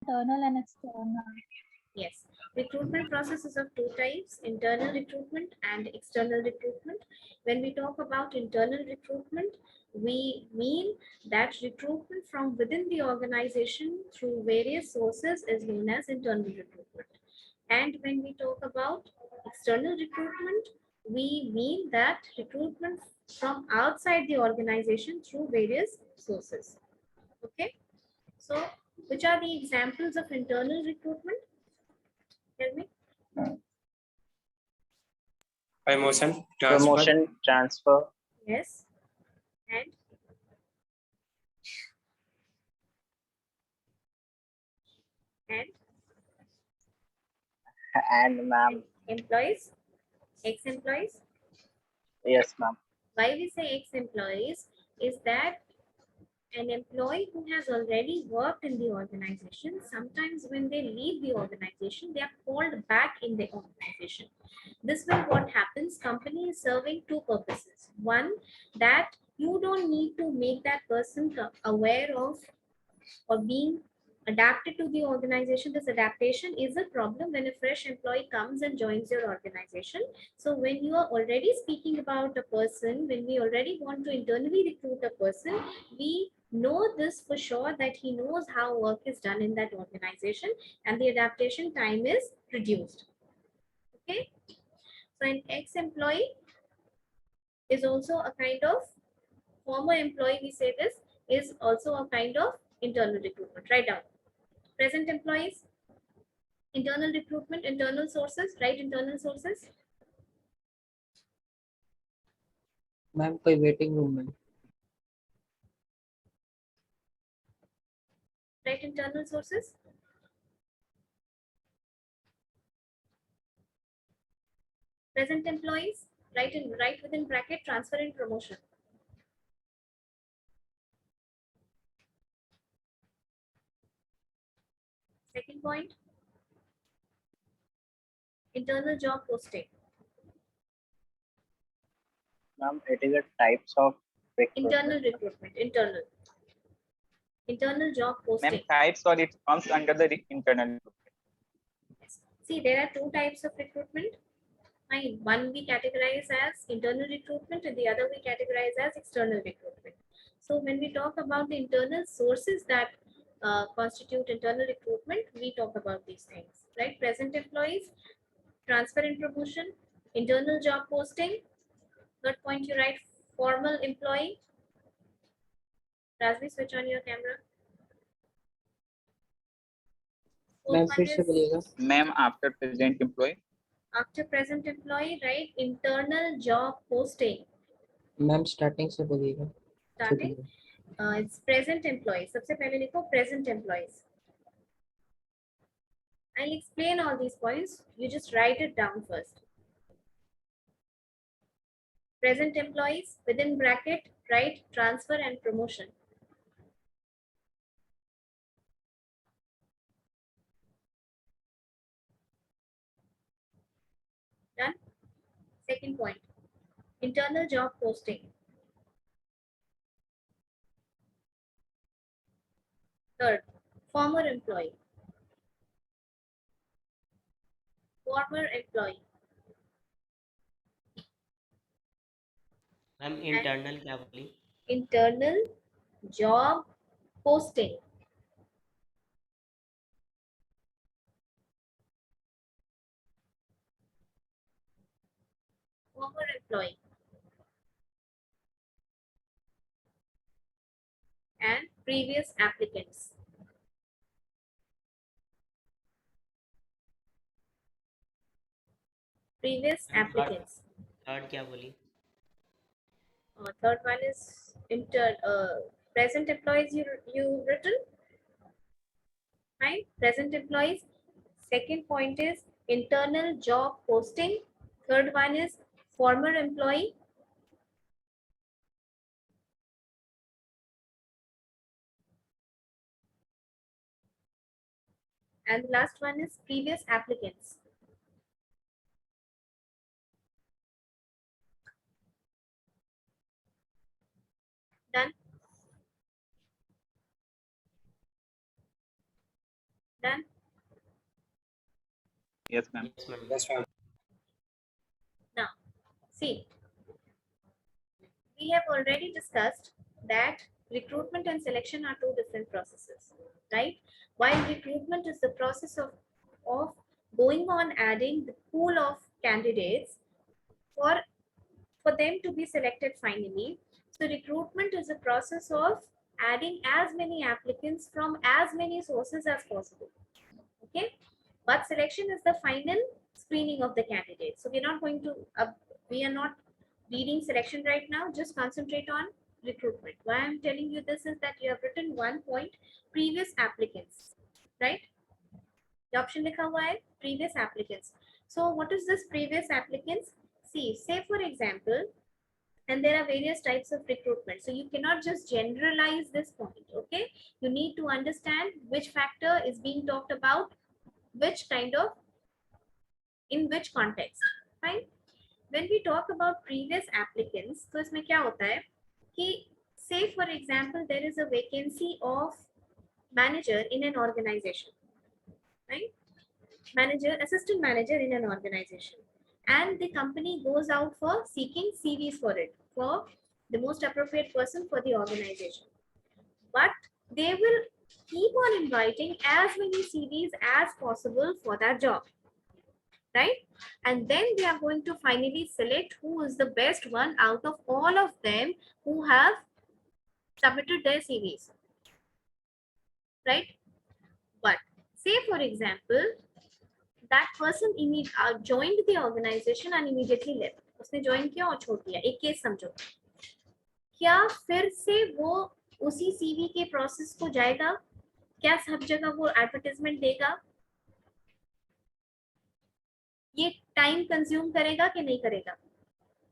internal and external. Yes, recruitment process is of two types, internal recruitment and external recruitment. When we talk about internal recruitment, we mean that recruitment from within the organization through various sources is known as internal recruitment. And when we talk about external recruitment, we mean that recruitment from outside the organization through various sources. Okay, so which are the examples of internal recruitment? Tell me. Promotion, transfer. Promotion, transfer, Yes. And ma'am, employees, ex-employees. yes, ma'am. Why we say ex-employees is that an employee who has already worked in the organization, sometimes when they leave the organization, they are called back in the organization. This way what happens, company is serving two purposes. One, that you don't need to make that person aware of or being adapted to the organization. This adaptation is a problem when a fresh employee comes and joins your organization. So when you are already speaking about a person, when we already want to internally recruit a person, we know this for sure that he knows how work is done in that organization and the adaptation time is reduced. Okay, so an ex-employee is also a kind of former employee, we say this is also a kind of internal recruitment. Write down. Present employees, internal recruitment, internal sources, right? Internal sources. Ma'am कोई waiting room में Right, internal sources. Present employees, right within bracket, transfer and promotion. Second point, internal job posting. Ma'am, it is a types of recruitment. Internal recruitment, internal job posting. Ma'am, types or it comes under the internal recruitment. Yes. See, there are two types of recruitment. Fine. One we categorize as internal recruitment and the other we categorize as external recruitment. So when we talk about the internal sources that constitute internal recruitment, we talk about these things, right? Present employees, transfer and promotion, internal job posting. Third point you write formal employee. Razvi, switch on your camera. Ma'am Fourth फिर one से is बोलिएगा Ma'am, after present employee. after present employee, right? Internal job posting. Ma'am starting से बोलिएगा Starting. It's present employees. सबसे पहले लिखो present employees. I'll explain all these points. You just write it down first. Present employees, within bracket, write transfer and promotion. Done. Second point, internal job posting. Third, former employee. Former employee. Ma'am internal क्या बोली? Internal job posting. Former employee. And previous applicants. Previous applicants. Third क्या बोली? Third one is present employees you written. Right? Present employees. Second point is internal job posting. Third one is former employee. And the last one is previous applicants. Done? Done? Yes, ma'am. Yes, ma'am. Yes, ma'am. Now, see, we have already discussed that recruitment and selection are two different processes, right? While recruitment is the process of going on adding the pool of candidates for them to be selected finally. So recruitment is a process of adding as many applicants from as many sources as possible. Okay, but selection is the final screening of the candidate. So we're not going to we are not reading selection right now. Just concentrate on recruitment. Why I'm telling you this is that you have written 1 point previous applicants, right? The option likha hua hai previous applicants. So what is this previous applicants? See, say for example, and there are various types of recruitment, so you cannot just generalize this point. Okay, you need to understand which factor is being talked about, which kind of, in which context. Fine. When we talk about previous applicants, तो इसमें क्या होता है कि say for example there is a vacancy of manager in an organization, right? Manager, assistant manager in an organization, and the company goes out for seeking CVs for it, for the most appropriate person for the organization. But they will keep on inviting as many CVs as possible for that job, right? And then they are going to finally select who is the best one out of all of them who have submitted their CVs, right? But say for example, that person joined the organization and immediately left. उसने join किया और छोड़ दिया. एक case समझो. क्या फिर से वो उसी CV के प्रोसेस को जाएगा? क्या सब जगह वो एडवर्टाइजमेंट देगा? ये टाइम कंज्यूम करेगा कि नहीं करेगा?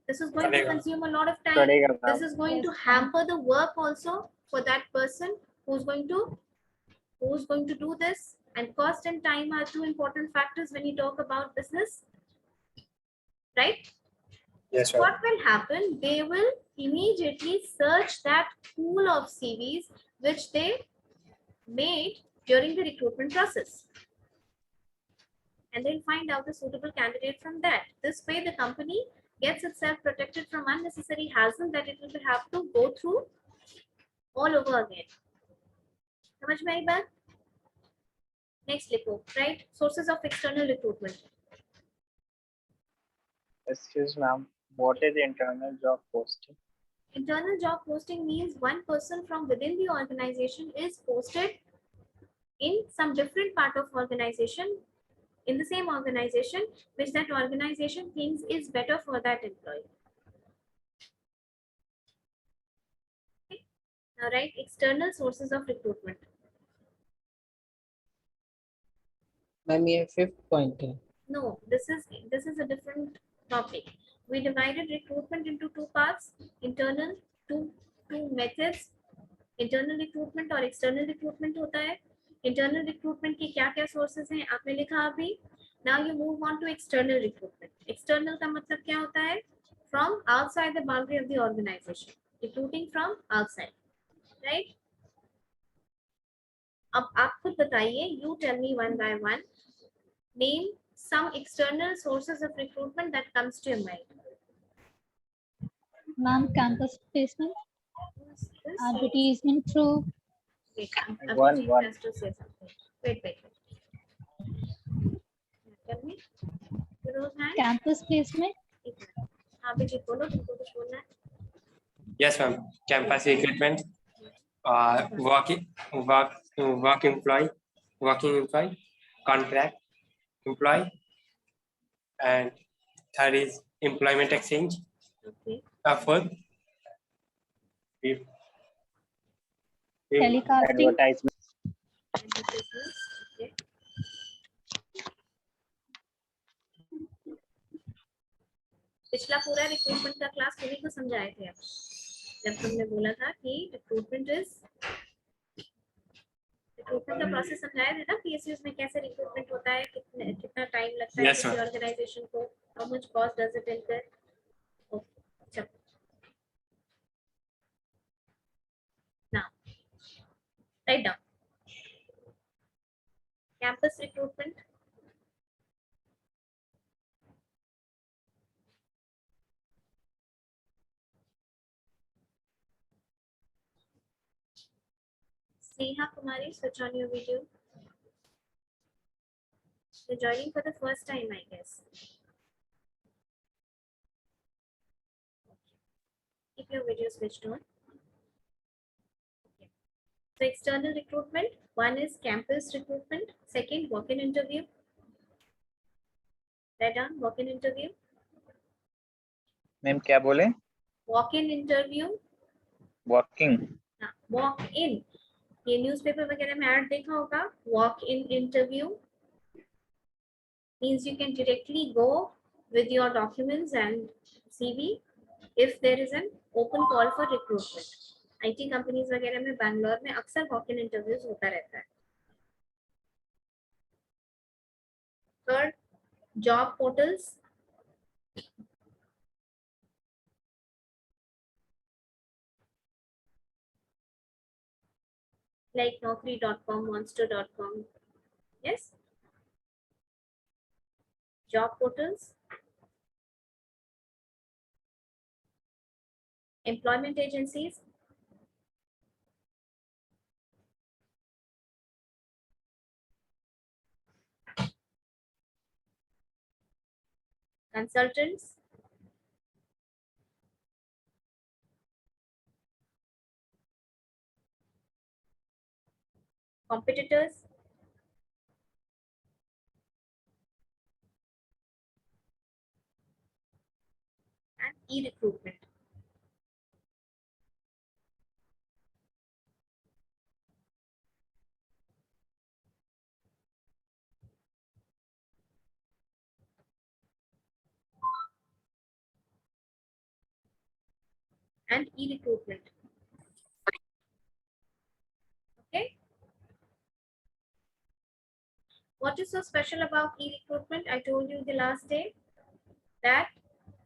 This is going to करेगा. consume a lot of time. करेगा This ma'am. is going to hamper the work also for that person who's going to do this. And cost and time are two important factors when you talk about business, right? Yes, ma'am. What will happen? They will immediately search that pool of CVs which they made during the recruitment process, and they'll find out a suitable candidate from that. This way the company gets itself protected from unnecessary hassle that it will have to go through all over again. समझ में आई बात? Next लिखो, right? Sources of external recruitment. Excuse ma'am, what is internal job posting? Internal job posting means one person from within the organization is posted in some different part of organization, in the same organization, which that organization thinks is better for that employee. Okay. Now write external sources of recruitment. Ma'am ये 5th point है. No, this is a different topic. We divided recruitment into two parts: internal, two methods. Internal recruitment और external recruitment होता है. Internal recruitment के क्या क्या sources हैं आपने लिखा अभी. Now you move on to external recruitment. External का मतलब क्या होता है? From outside the boundary of the organization. Recruiting from outside, right? अब आप खुद बताइए. You tell me one by one. Name some external sources of recruitment that comes to your mind. Ma'am, campus placement, Who's this? advertisement through Wait, One. Abhijit has to say something. Wait. Tell me. You know hand? campus placement, एक minute. हाँ अभिजीत बोलो, तुमको कुछ बोलना है? Yes, ma'am. Campus recruitment, working employee, contract employee, and third is employment exchange. Okay. Fourth, telecasting, Advertisement. Advertisements. Okay. पिछला पूरा recruitment का क्लास तुम्ही को समझाए थे आप, जब तुमने बोला था कि रिक्रूटमेंट का प्रोसेस समझाया था ना. पीएसयूज में कैसे रिक्रूटमेंट होता है, कितना टाइम लगता है Yes, किसी ma'am. ऑर्गेनाइजेशन को, how much cost does it इनकर. अच्छा, now write down. Campus recruitment. Sneha Kumari, switch on your video. You're joining for the first time, I guess. Keep your video switched on. So external recruitment, one is campus recruitment, second walk-in interview. Write down walk-in interview. Ma'am क्या बोले? Walk-in interview. Walking. Walk-in. ये newspaper वगैरह में add देखा होगा. Walk-in interview means you can directly go with your documents and CV if there is an open call for recruitment. IT companies वगैरह में बैंगलोर में अक्सर walk-in interviews होता रहता है. Third, job portals. Like Naukri.com, Monster.com. Yes. Job portals. Employment agencies. Consultants. Competitors. And e-recruitment. And e-recruitment. Okay. What is so special about e-recruitment? I told you the last day that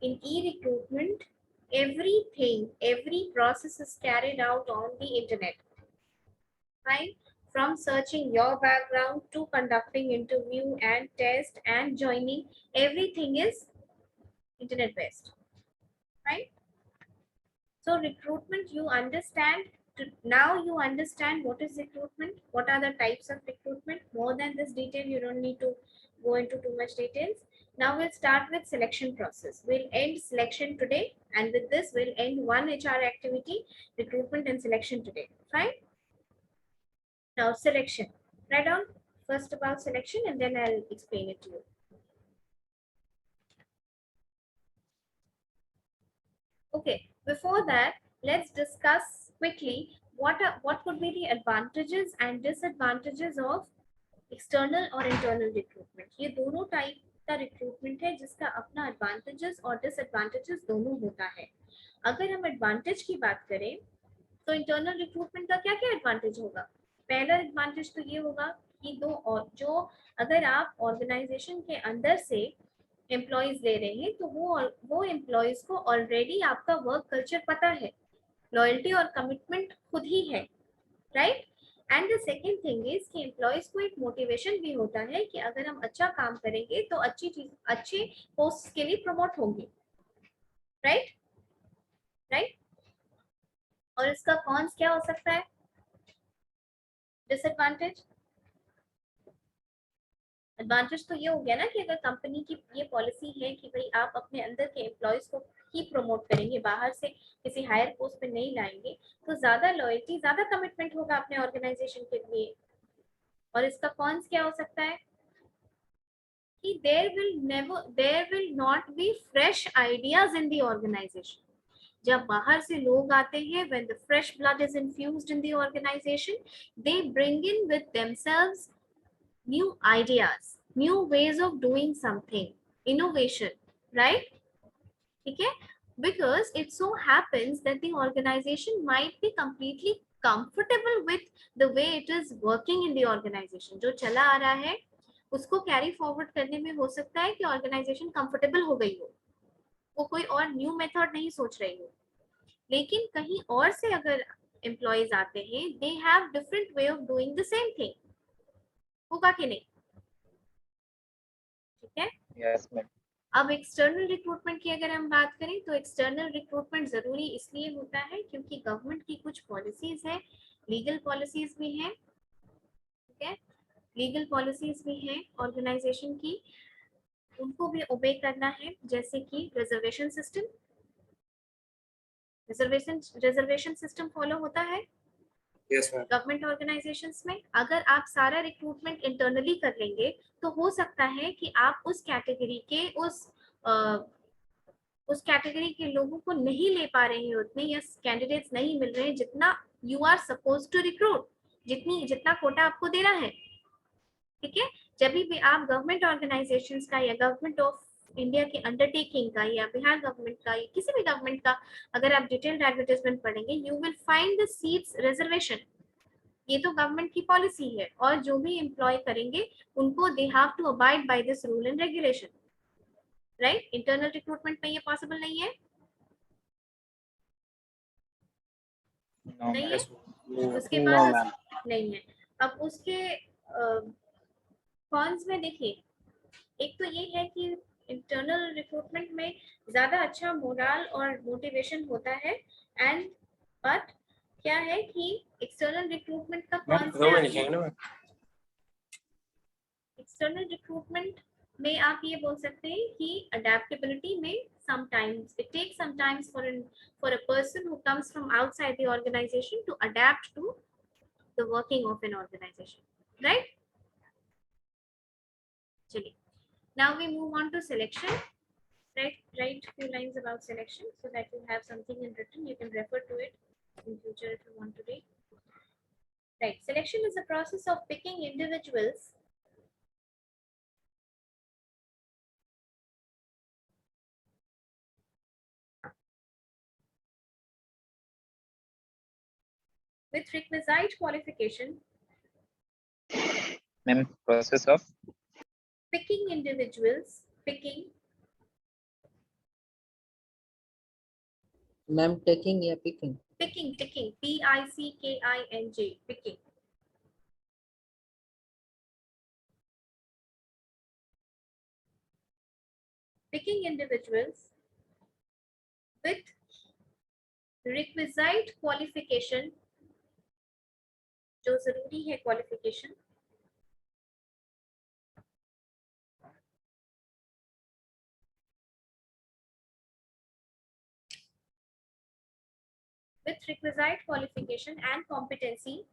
in e-recruitment, everything, every process is carried out on the internet. Right? From searching your background to conducting interview and test and joining, everything is internet based. Right? So recruitment, you understand. Now you understand what is recruitment, what are the types of recruitment. More than this detail, you don't need to go into too much details. Now we'll start with selection process. We'll end selection today, and with this we'll end one HR activity, recruitment and selection today. Fine. Now selection. Write down first about selection and then I'll explain it to you. Okay, before that, let's discuss quickly what could be the advantages and disadvantages of external or internal recruitment. ये दोनों type का recruitment है जिसका अपना advantages और disadvantages दोनों होता है. अगर हम एडवांटेज की बात करें तो इंटरनल रिक्रूटमेंट का क्या क्या एडवांटेज होगा. पहला एडवांटेज तो ये होगा कि जो अगर आप ऑर्गेनाइजेशन के अंदर से एम्प्लॉइज ले रहे हैं तो वो एम्प्लॉइज को ऑलरेडी आपका वर्क कल्चर पता है, लॉयल्टी और कमिटमेंट खुद ही है. Right. And the second thing is कि एम्प्लॉइज को एक मोटिवेशन भी होता है कि अगर हम अच्छा काम करेंगे तो अच्छे पोस्ट के लिए प्रमोट होंगे. राइट. राइट. और इसका कॉन्स क्या हो सकता है, डिसएडवांटेज. एडवांटेज तो ये हो गया ना कि अगर कंपनी की ये पॉलिसी है कि भाई आप अपने अंदर के एम्प्लॉयज को ही प्रमोट करेंगे, बाहर से किसी हायर पोस्ट पे नहीं लाएंगे, तो ज्यादा लॉयल्टी, ज्यादा कमिटमेंट होगा अपने ऑर्गेनाइजेशन के लिए. और इसका कॉन्स क्या हो सकता है कि there will not be fresh ideas in the organization. जब बाहर से लोग आते हैं, when the fresh blood is infused in the organization, they bring in with themselves new ideas, new ways of doing something, innovation, right? Okay? Because it so happens that the organization might be completely comfortable with the way it is working in the organization. जो चला आ रहा है उसको carry forward करने में हो सकता है कि ऑर्गेनाइजेशन कंफर्टेबल हो गई हो, वो कोई और न्यू मेथड नहीं सोच रही हो. लेकिन कहीं और से अगर एम्प्लॉइज आते हैं, they have different way of doing the same thing. होगा कि नहीं. ठीक है। Yes, ma'am. अब एक्सटर्नल रिक्रूटमेंट की अगर हम बात करें तो एक्सटर्नल रिक्रूटमेंट जरूरी इसलिए होता है क्योंकि गवर्नमेंट की कुछ पॉलिसीज है, लीगल पॉलिसीज भी हैं, ठीक है, लीगल पॉलिसीज भी हैं ऑर्गेनाइजेशन की, उनको भी ओबे करना है, जैसे कि reservation system, reservation system follow होता है Yes, ma'am. गवर्नमेंट ऑर्गेनाइजेशंस में। अगर आप सारा रिक्रूटमेंट इंटरनली कर लेंगे तो हो सकता है कि आप उस कैटेगरी के उस कैटेगरी के लोगों को नहीं ले पा रहे हैं उतने, या कैंडिडेट्स नहीं मिल रहे हैं जितना you are suppose to recruit, जितना कोटा आपको देना है, ठीक है। जब भी आप गवर्नमेंट ऑर्गेनाइजेशंस का या गवर्नमेंट ऑफ इंडिया की अंडरटेकिंग का या बिहार गवर्नमेंट का या किसी भी गवर्नमेंट का अगर आप डिटेल्ड एडवर्टाइजमेंट पढ़ेंगे, you will find the seats reservation. ये तो गवर्नमेंट की पॉलिसी है, और जो भी एम्प्लॉय करेंगे उनको they have to abide by this rule and regulation, right. Internal recruitment में ये पॉसिबल नहीं है, No, नहीं ma'am. है। Yes, ma'am. उसके No, बाद ma'am. नहीं है। अब उसके कॉन्स में देखिए, एक तो ये है कि इंटरनल रिक्रूटमेंट में ज्यादा अच्छा मोरल और मोटिवेशन होता है, एंड बट क्या है कि एक्सटर्नल रिक्रूटमेंट का Ma'am, कॉन्स दो में में लिखेंगे ना मैम? एक्सटर्नल रिक्रूटमेंट में आप ये बोल सकते हैं कि अडेप्टेबिलिटी में sometimes it takes sometimes for a person who comes from outside the organization to adapt to the working of an organization, right? चलिए, now we move on to selection. Write few lines about selection so that you have something in written, you can refer to it in future if you want to read. Right, selection is a process of picking individuals with requisite qualification, Ma'am, process of picking individuals, picking ma'am taking या picking? picking P-I-C-K-I-N-G, picking. Picking individuals with requisite qualification, जो जरूरी है qualification, with requisite qualification and competency,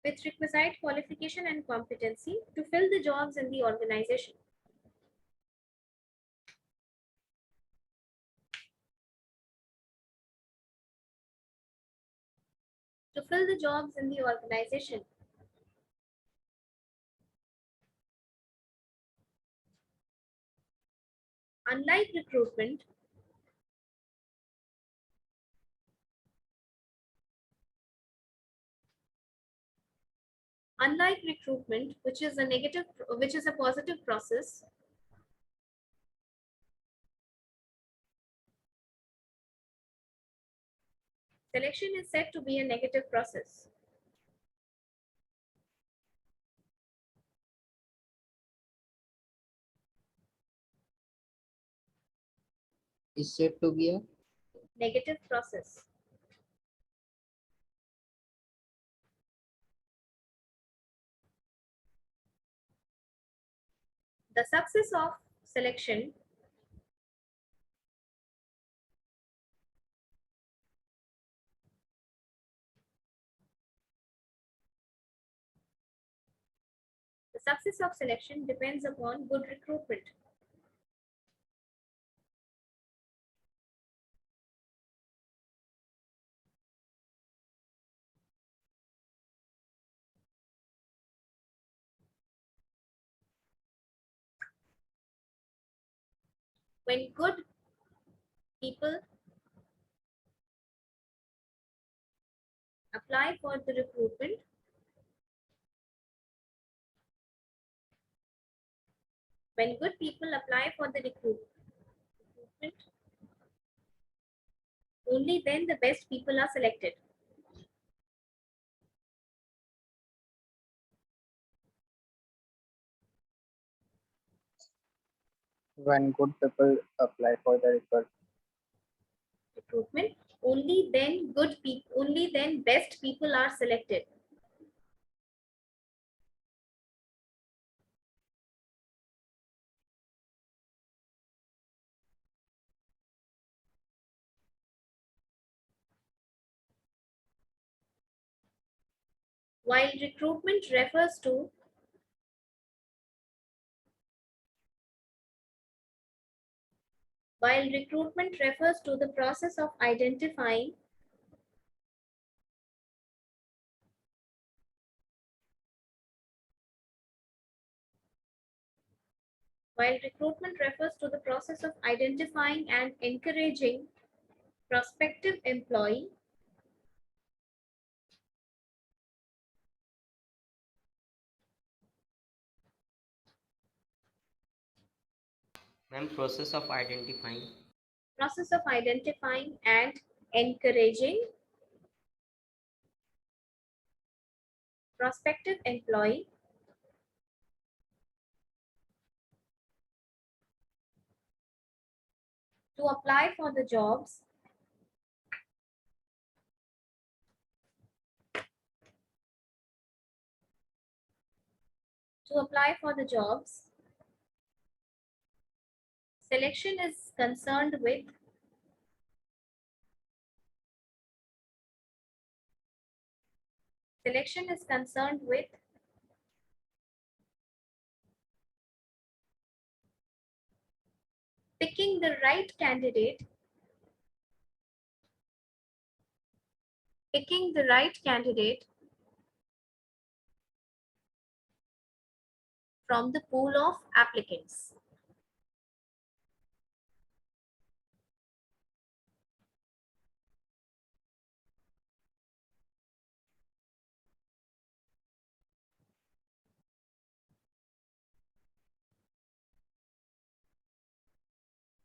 with requisite qualification and competency to fill the jobs in the organization. To fill the jobs in the organization. Unlike recruitment, which is a positive process, selection is said to be a negative process. Is said to be a Negative process. The success of selection depends upon good recruitment. When good people apply for the recruitment, only then the best people are selected. When good people apply for the recruitment, only then good people, only then best people are selected. While recruitment refers to the process of identifying and encouraging prospective employee Ma'am, process of identifying and encouraging prospective employee to apply for the jobs selection is concerned with picking the right candidate from the pool of applicants.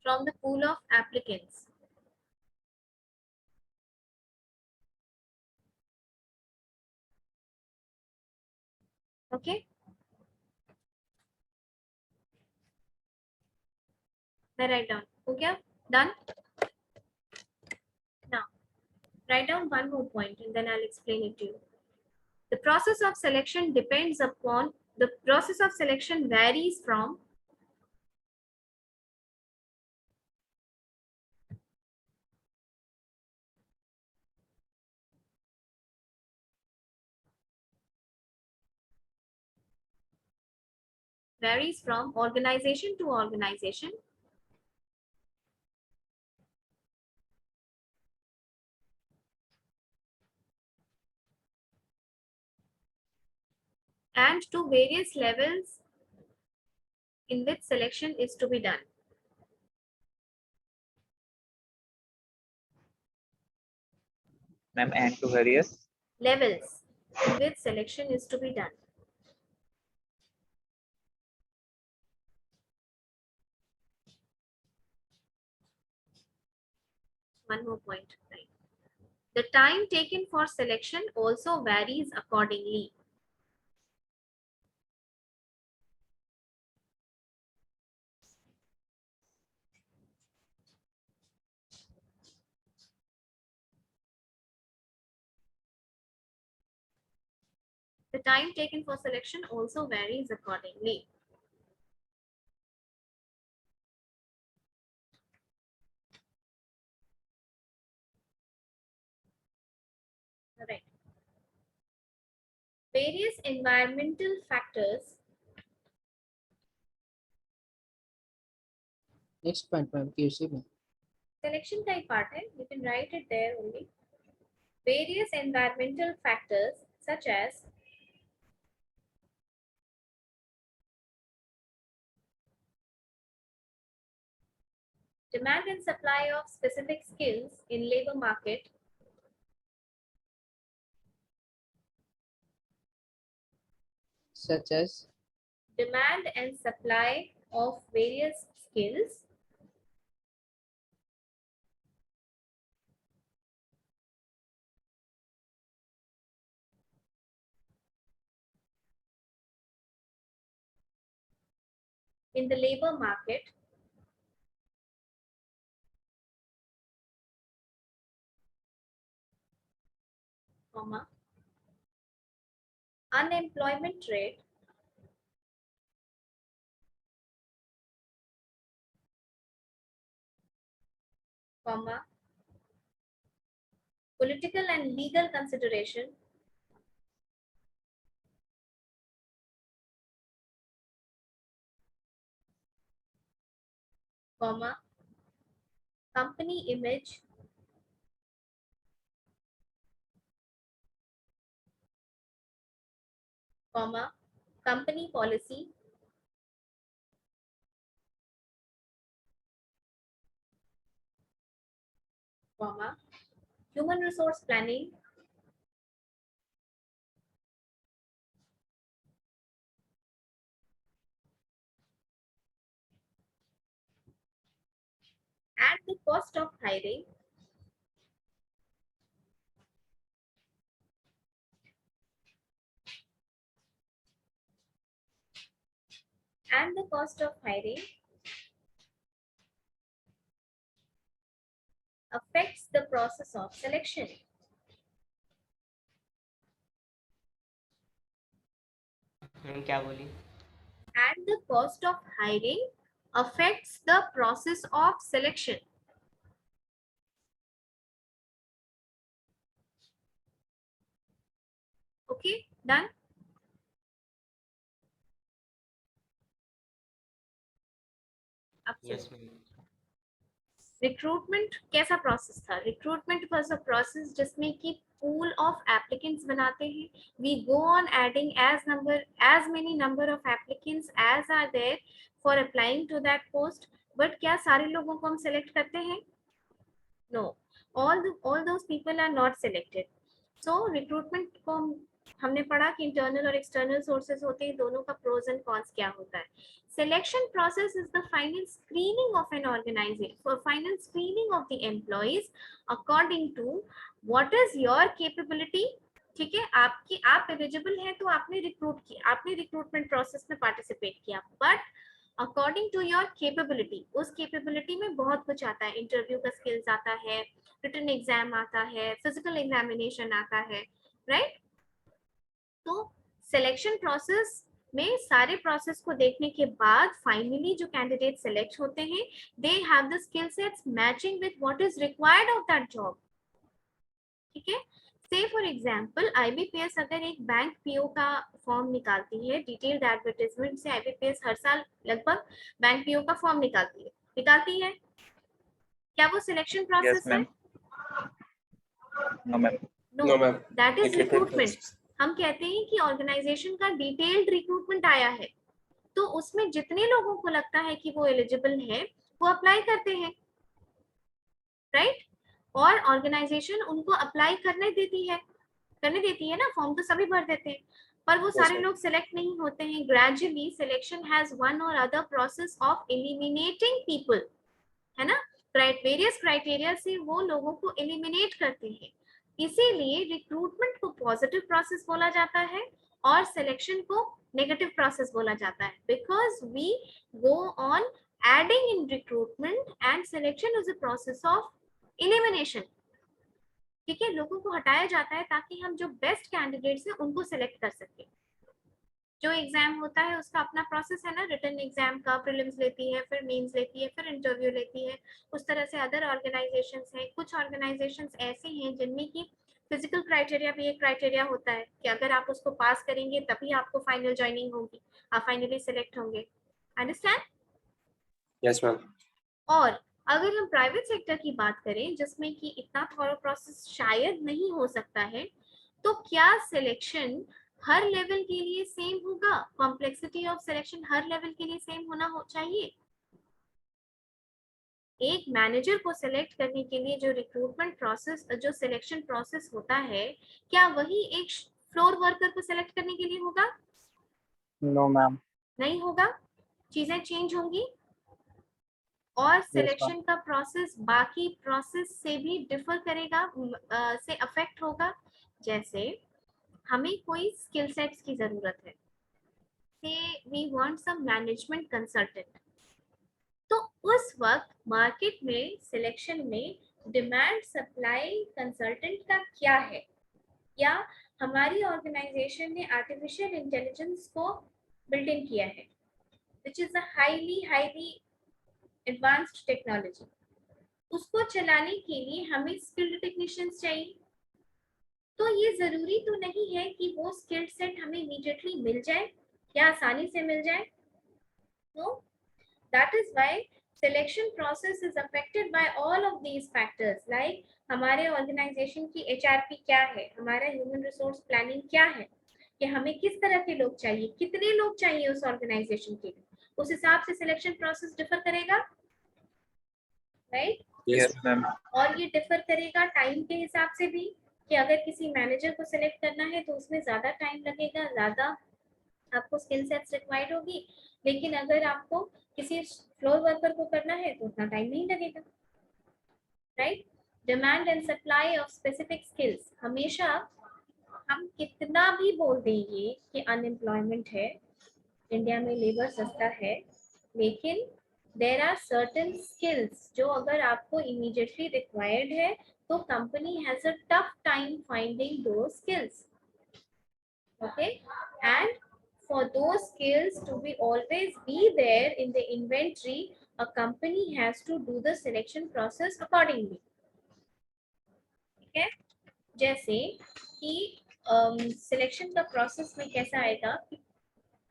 From the pool of applicants. Okay. Then write down. Okay. Done. Now, write down one more point and then I'll explain it to you. The process of selection varies from organization to organization and to various levels in which selection is to be done. ma'am, and to various Levels in which selection is to be done. One more point. Right. The time taken for selection also varies accordingly. The time taken for selection also varies accordingly. Right. Various environmental factors. Next point, ma'am. QC में. Selection type part hai. You can write it there only. Various environmental factors such as demand and supply of specific skills in labor market, Such as demand and supply of various skills in the labor market comma, unemployment rate, comma, political and legal consideration, comma, company image, comma, company policy, comma, human resource planning, at the cost of hiring, and the cost of hiring affects the process of selection. Ma'am क्या बोली? And the cost of hiring affects the process of selection. Okay, done. अब yes ma'am. Recruitment कैसा process था? Recruitment was a process जिसमें कि pool of applicants बनाते हैं. We go on adding as many number of applicants as are there for applying to that post. But क्या सारे लोगों को हम सेलेक्ट करते हैं? No, all those people are not selected. So recruitment को हमने पढ़ा कि इंटरनल और एक्सटर्नल सोर्सेज होते हैं, दोनों का प्रोज एंड कॉन्स क्या होता है. Selection process is the final screening of an organization, for final screening of the employees according to what is your capability. ठीक है, आप एलिजिबल हैं तो आपने रिक्रूट किया, आपने रिक्रूटमेंट प्रोसेस में पार्टिसिपेट किया, but according to your capability, उस कैपेबिलिटी में बहुत कुछ आता है. इंटरव्यू का स्किल्स आता है, रिटन एग्जाम आता है, फिजिकल एग्जामिनेशन आता है, राइट. तो सिलेक्शन प्रोसेस में सारे प्रोसेस को देखने के बाद फाइनली जो कैंडिडेट सेलेक्ट होते हैं, they have the skill sets matching with what is required of that job. ठीक है, से फॉर एग्जांपल आईबीपीएस अगर एक बैंक पीओ का फॉर्म निकालती है, डिटेल्ड एडवर्टाइजमेंट से आईबीपीएस हर साल लगभग बैंक पीओ का फॉर्म निकालती है. क्या वो सिलेक्शन प्रोसेस है? No ma'am. No, ma'am. That is Recruitment recruitment. process. हम कहते हैं कि ऑर्गेनाइजेशन का डिटेल्ड रिक्रूटमेंट आया है, तो उसमें जितने लोगों को लगता है कि वो एलिजिबल है, वो अप्लाई करते हैं, राइट. और ऑर्गेनाइजेशन उनको अप्लाई करने देती है ना, फॉर्म तो सभी भर देते हैं, पर वो सारे ma'am. लोग सेलेक्ट नहीं होते हैं. ग्रेजुअली सिलेक्शन हैज वन और other process of eliminating people, है ना. वेरियस क्राइटेरिया से वो लोगों को एलिमिनेट करते हैं. इसीलिए रिक्रूटमेंट को पॉजिटिव प्रोसेस बोला जाता है और सिलेक्शन को नेगेटिव प्रोसेस बोला जाता है, because we go on adding in recruitment and selection is a process of elimination. ठीक है, लोगों को हटाया जाता है ताकि हम जो बेस्ट कैंडिडेट्स हैं उनको सिलेक्ट कर सकें. जो एग्जाम होता है उसका अपना प्रोसेस है ना, रिटन एग्जाम का प्रीलिम्स लेती है, फिर मेंस लेती है, फिर इंटरव्यू लेती है. उस तरह से अदर ऑर्गेनाइजेशंस हैं. कुछ ऑर्गेनाइजेशंस ऐसे हैं जिनमें की फिजिकल क्राइटेरिया भी एक क्राइटेरिया होता है कि अगर आप उसको पास करेंगे तभी आपको फाइनल ज्वाइनिंग होगी, आप फाइनली सिलेक्ट होंगे. अंडरस्टैंड? Yes, ma'am. और अगर हम प्राइवेट सेक्टर की बात करें जिसमें कि इतना थॉरो प्रोसेस शायद नहीं हो सकता है, तो क्या सिलेक्शन हर लेवल के लिए सेम होगा? Complexity of selection her level के लिए सेम होना चाहिए? एक मैनेजर को सिलेक्ट करने के लिए जो रिक्रूटमेंट प्रोसेस, जो सिलेक्शन प्रोसेस होता है, क्या वही एक फ्लोर वर्कर को सिलेक्ट करने के लिए होगा? No ma'am. नहीं होगा, चीजें चेंज होंगी. और सिलेक्शन का प्रोसेस बाकी प्रोसेस से भी डिफर करेगा, से अफेक्ट होगा. जैसे हमें कोई स्किल सेट्स की जरूरत है, say we want some management consultant, तो उस वक्त मार्केट में सिलेक्शन में डिमांड सप्लाई कंसल्टेंट का क्या है? या हमारी ऑर्गेनाइजेशन ने आर्टिफिशियल इंटेलिजेंस को बिल्ट इन किया है, which is a highly advanced technology. उसको चलाने के लिए हमें स्किल्ड टेक्नीशियंस चाहिए। तो ये जरूरी तो नहीं है कि वो स्किल सेट हमें इमीडिएटली मिल जाए या आसानी से मिल जाए। No, that is why selection process is affected by all of these factors. Like हमारे ऑर्गेनाइजेशन की एचआरपी क्या है, हमारा ह्यूमन रिसोर्स प्लानिंग क्या है, कि हमें किस तरह के लोग चाहिए, कितने लोग चाहिए उस ऑर्गेनाइजेशन के लिए, उस हिसाब से सिलेक्शन प्रोसेस डिफर करेगा, राइट? Yes, ma'am. और ये डिफर करेगा टाइम के हिसाब से भी, कि अगर किसी मैनेजर को सिलेक्ट करना है तो उसमें ज्यादा टाइम लगेगा, ज्यादा आपको स्किल सेट्स रिक्वायर्ड होगी, लेकिन अगर आपको किसी फ्लोर वर्कर को करना है तो उतना टाइम नहीं लगेगा, right? Demand and supply of specific skills. हमेशा हम कितना भी बोल देंगे कि अनएम्प्लॉयमेंट है, इंडिया में लेबर सस्ता है, लेकिन देर आर सर्टेन स्किल्स जो अगर आपको इमीडिएटली रिक्वायर्ड है तो company has a tough time finding those skills, okay? And for those skills to be always be there in the inventory, a company has to do the selection process accordingly. ठीक है? जैसे कि selection का process में कैसा आएगा,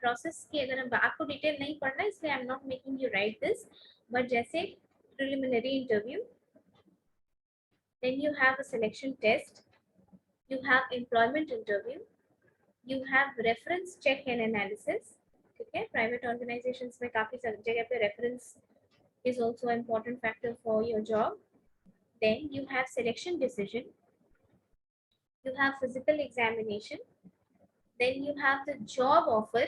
process की अगर हम आपको डिटेल नहीं पढ़ना इसलिए I am not making you write this, but जैसे preliminary interview, then you have a selection test, you have employment interview, you have reference check and analysis. ठीक है? प्राइवेट ऑर्गेनाइजेशंस में काफी जगह पे reference is also an important factor for your job. Then you have selection decision, you have physical examination, then you have the job offer,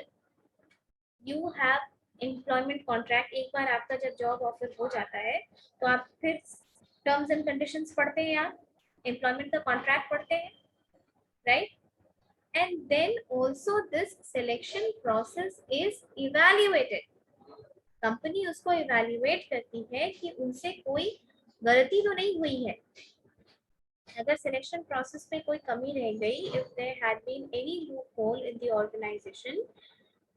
you have employment contract. एक बार आपका जब job offer हो जाता है तो आप फिर टर्म्स एंड कंडीशंस पढ़ते हैं, आप एम्प्लॉयमेंट का कॉन्ट्रैक्ट पढ़ते हैं, right? And then also this selection process is evaluated. Company उसको evaluate करती है कि उनसे कोई गलती तो नहीं हुई है। अगर selection process में कोई कमी रह गई, if there had been any loophole in the organization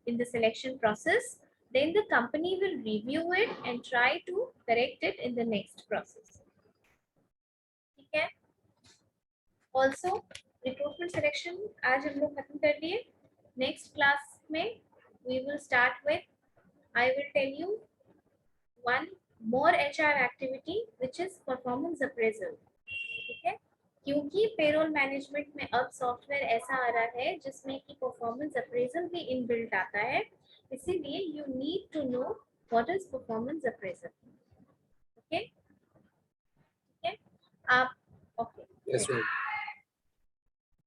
in the selection process, then the company will review it and try to correct it in the next process. ठीक है? Also रिक्रूटमेंट सिलेक्शन आज हम लोग खत्म कर लिए। Next class में we will start with, I will tell you one more HR activity which is performance appraisal. ठीक है? क्योंकि पेरोल मैनेजमेंट में अब सॉफ्टवेयर ऐसा आ रहा है जिसमें कि परफॉर्मेंस अप्रेजल भी इनबिल्ट आता है, इसीलिए you need to know what is performance appraisal. Okay? ठीक है? आप ओके Yes, ma'am.